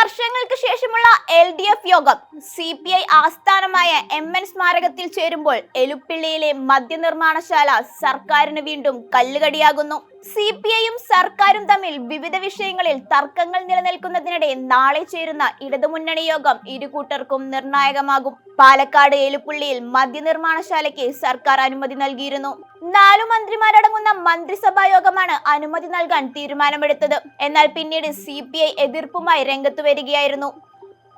വർഷങ്ങൾക്ക് ശേഷമുള്ള LDF യോഗം CPI ആസ്ഥാനമായ MN സ്മാരകത്തിൽ ചേരുമ്പോൾ എലുപ്പിള്ളിയിലെ മദ്യനിർമ്മാണശാല സർക്കാരിന് വീണ്ടും കല്ലുകടിയാകുന്നു. CPIയും സർക്കാരും തമ്മിൽ വിവിധ വിഷയങ്ങളിൽ തർക്കങ്ങൾ നിലനിൽക്കുന്നതിനിടെ നാളെ ചേരുന്ന ഇടതുമുന്നണി യോഗം ഇരുകൂട്ടർക്കും നിർണായകമാകും. പാലക്കാട് എലുപ്പുള്ളിയിൽ മദ്യനിർമ്മാണശാലയ്ക്ക് സർക്കാർ അനുമതി നൽകിയിരുന്നു. 4 മന്ത്രിമാരടങ്ങുന്ന മന്ത്രിസഭാ യോഗമാണ് അനുമതി നൽകാൻ തീരുമാനമെടുത്തത്. എന്നാൽ പിന്നീട് CPI എതിർപ്പുമായി രംഗത്തു വരികയായിരുന്നു.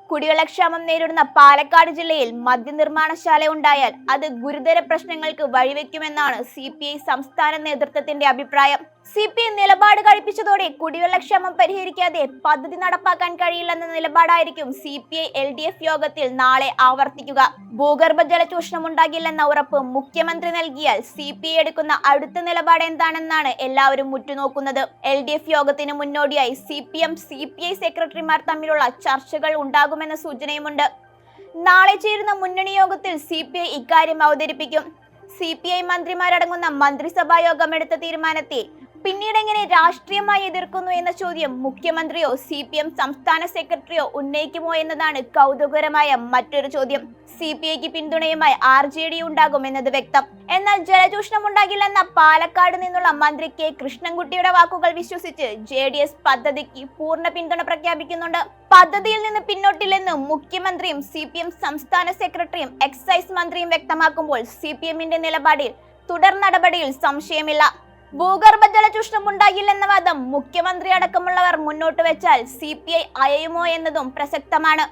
കുടിവെള്ളക്ഷാമം നേരിടുന്ന പാലക്കാട് ജില്ലയിൽ മദ്യനിർമ്മാണശാല ഉണ്ടായാൽ അത് ഗുരുതര പ്രശ്നങ്ങൾക്ക് വഴിവെക്കുമെന്നാണ് CPI സംസ്ഥാന നേതൃത്വത്തിന്റെ അഭിപ്രായം. CPI നിലപാട് കഴിപ്പിച്ചതോടെ കുടിവെള്ളക്ഷാമം പരിഹരിക്കാതെ പദ്ധതി നടപ്പാക്കാൻ കഴിയില്ലെന്ന നിലപാടായിരിക്കും CPI LDF യോഗത്തിൽ നാളെ ആവർത്തിക്കുക. ഭൂഗർഭജല ചൂഷണം ഉണ്ടാകില്ലെന്ന ഉറപ്പ് മുഖ്യമന്ത്രി നൽകിയാൽ CPI എടുക്കുന്ന അടുത്ത നിലപാട് എന്താണെന്നാണ് എല്ലാവരും ഉറ്റുനോക്കുന്നത്. LDF യോഗത്തിന് മുന്നോടിയായി CPM CPI സെക്രട്ടറിമാർ തമ്മിലുള്ള ചർച്ചകൾ ഉണ്ടാകുമെന്ന സൂചനയുമുണ്ട്. നാളെ ചേരുന്ന മുന്നണി യോഗത്തിൽ CPI ഇക്കാര്യം അവതരിപ്പിക്കും. CPI മന്ത്രിമാരടങ്ങുന്ന മന്ത്രിസഭാ യോഗം എടുത്ത തീരുമാനത്തെ പിന്നീട് എങ്ങനെ രാഷ്ട്രീയമായി എതിർക്കുന്നു എന്ന ചോദ്യം മുഖ്യമന്ത്രിയോ CPM സംസ്ഥാന സെക്രട്ടറിയോ ഉന്നയിക്കുമോ എന്നതാണ് കൗതുകകരമായ മറ്റൊരു ചോദ്യം. CPIക്ക് പിന്തുണയുമായി RJD ഉണ്ടാകും എന്നത് വ്യക്തം. എന്നാൽ ജലചൂഷണം ഉണ്ടാകില്ലെന്ന പാലക്കാട് നിന്നുള്ള മന്ത്രി K കൃഷ്ണൻകുട്ടിയുടെ വാക്കുകൾ വിശ്വസിച്ച് JDS പദ്ധതിക്ക് പൂർണ്ണ പിന്തുണ പ്രഖ്യാപിക്കുന്നുണ്ട്. പദ്ധതിയിൽ നിന്ന് പിന്നോട്ടില്ലെന്ന് മുഖ്യമന്ത്രിയും CPM സംസ്ഥാന സെക്രട്ടറിയും എക്സൈസ് മന്ത്രിയും വ്യക്തമാക്കുമ്പോൾ CPMന്റെ നിലപാടിൽ തുടർ നടപടിയിൽ സംശയമില്ല. ഭൂഗർഭജല ചൂഷണം ഉണ്ടാകില്ലെന്ന വാദം മുഖ്യമന്ത്രി അടക്കമുള്ളവർ മുന്നോട്ട് വെച്ചാൽ CPI അയയുമോ എന്നതും പ്രസക്തമാണ്.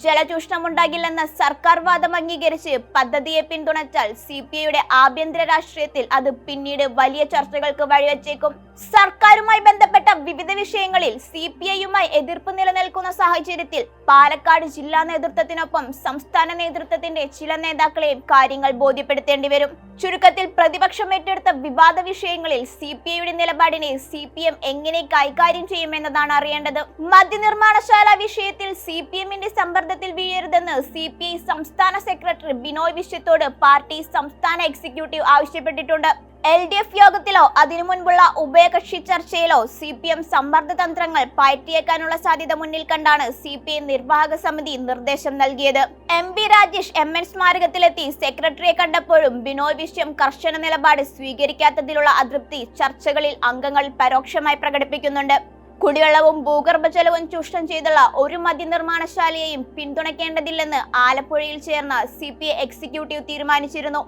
ജലചൂഷണം ഉണ്ടാകില്ലെന്ന സർക്കാർ വാദം അംഗീകരിച്ച് പദ്ധതിയെ പിന്തുണച്ചാൽ CPIയുടെ ആഭ്യന്തര രാഷ്ട്രീയത്തിൽ അത് പിന്നീട് വലിയ ചർച്ചകൾക്ക് വഴിവെച്ചേക്കും. സർക്കാരുമായി ബന്ധപ്പെട്ട വിവിധ വിഷയങ്ങളിൽ CPIയുമായി എതിർപ്പ് നിലനിൽക്കുന്ന സാഹചര്യത്തിൽ പാലക്കാട് ജില്ലാ നേതൃത്വത്തിനൊപ്പം സംസ്ഥാന നേതൃത്വത്തിന്റെ ചില നേതാക്കളെയും കാര്യങ്ങൾ ബോധ്യപ്പെടുത്തേണ്ടി വരും. ചുരുക്കത്തിൽ പ്രതിപക്ഷം ഏറ്റെടുത്ത വിവാദ വിഷയങ്ങളിൽ CPIയുടെ നിലപാടിനെ CPM എങ്ങനെ കൈകാര്യം ചെയ്യുമെന്നതാണ് അറിയേണ്ടത്. മദ്യനിർമ്മാണശാല വിഷയത്തിൽ CPMന്റെ സമ്മർദ്ദത്തിൽ വീഴരുതെന്ന് CPI സംസ്ഥാന സെക്രട്ടറി ബിനോയ് വിശ്വത്തോട് പാർട്ടി സംസ്ഥാന എക്സിക്യൂട്ടീവ് ആവശ്യപ്പെട്ടിട്ടുണ്ട്. LDF യോഗത്തിലോ അതിനു മുൻപുള്ള ഉഭയകക്ഷി ചർച്ചയിലോ CPM സമ്മർദ്ദ തന്ത്രങ്ങൾ പയറ്റിയേക്കാനുള്ള സാധ്യത മുന്നിൽ കണ്ടാണ് CPI നിർവാഹക സമിതി നിർദ്ദേശം നൽകിയത്. MP രാജേഷ് MN സ്മാരകത്തിലെത്തി സെക്രട്ടറിയെ കണ്ടപ്പോഴും ബിനോയ് വിശ്വം കർശന നിലപാട് സ്വീകരിക്കാത്തതിലുള്ള അതൃപ്തി ചർച്ചകളിൽ അംഗങ്ങൾ പരോക്ഷമായി പ്രകടിപ്പിക്കുന്നുണ്ട്. കുടിവെള്ളവും ഭൂഗർഭജലവും ചൂഷണം ചെയ്തുള്ള ഒരു മദ്യനിർമ്മാണശാലയെയും പിന്തുണയ്ക്കേണ്ടതില്ലെന്ന് ആലപ്പുഴയിൽ ചേർന്ന CPI എക്സിക്യൂട്ടീവ് തീരുമാനിച്ചിരുന്നു.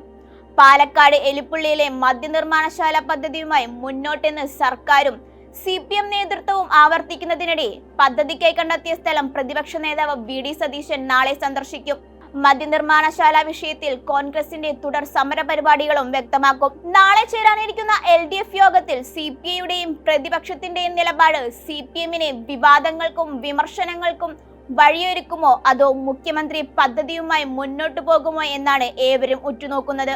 പാലക്കാട് എലുപ്പുള്ളിയിലെ മദ്യനിർമ്മാണശാല പദ്ധതിയുമായി മുന്നോട്ടെന്ന് സർക്കാരും CPM നേതൃത്വവും ആവർത്തിക്കുന്നതിനിടെ പദ്ധതിക്കായി കണ്ടെത്തിയ സ്ഥലം പ്രതിപക്ഷ നേതാവ് VD സതീശൻ നാളെ സന്ദർശിക്കും. മദ്യനിർമ്മാണശാല വിഷയത്തിൽ കോൺഗ്രസിന്റെ തുടർ സമര പരിപാടികളും വ്യക്തമാക്കും. നാളെ ചേരാനിരിക്കുന്ന LDF യോഗത്തിൽ CPIയുടെയും പ്രതിപക്ഷത്തിന്റെയും നിലപാട് CPMനെ വിവാദങ്ങൾക്കും വിമർശനങ്ങൾക്കും വഴിയൊരുക്കുമോ അതോ മുഖ്യമന്ത്രി പദ്ധതിയുമായി മുന്നോട്ടു പോകുമോ എന്നാണ് ഏവരും ഉറ്റുനോക്കുന്നത്.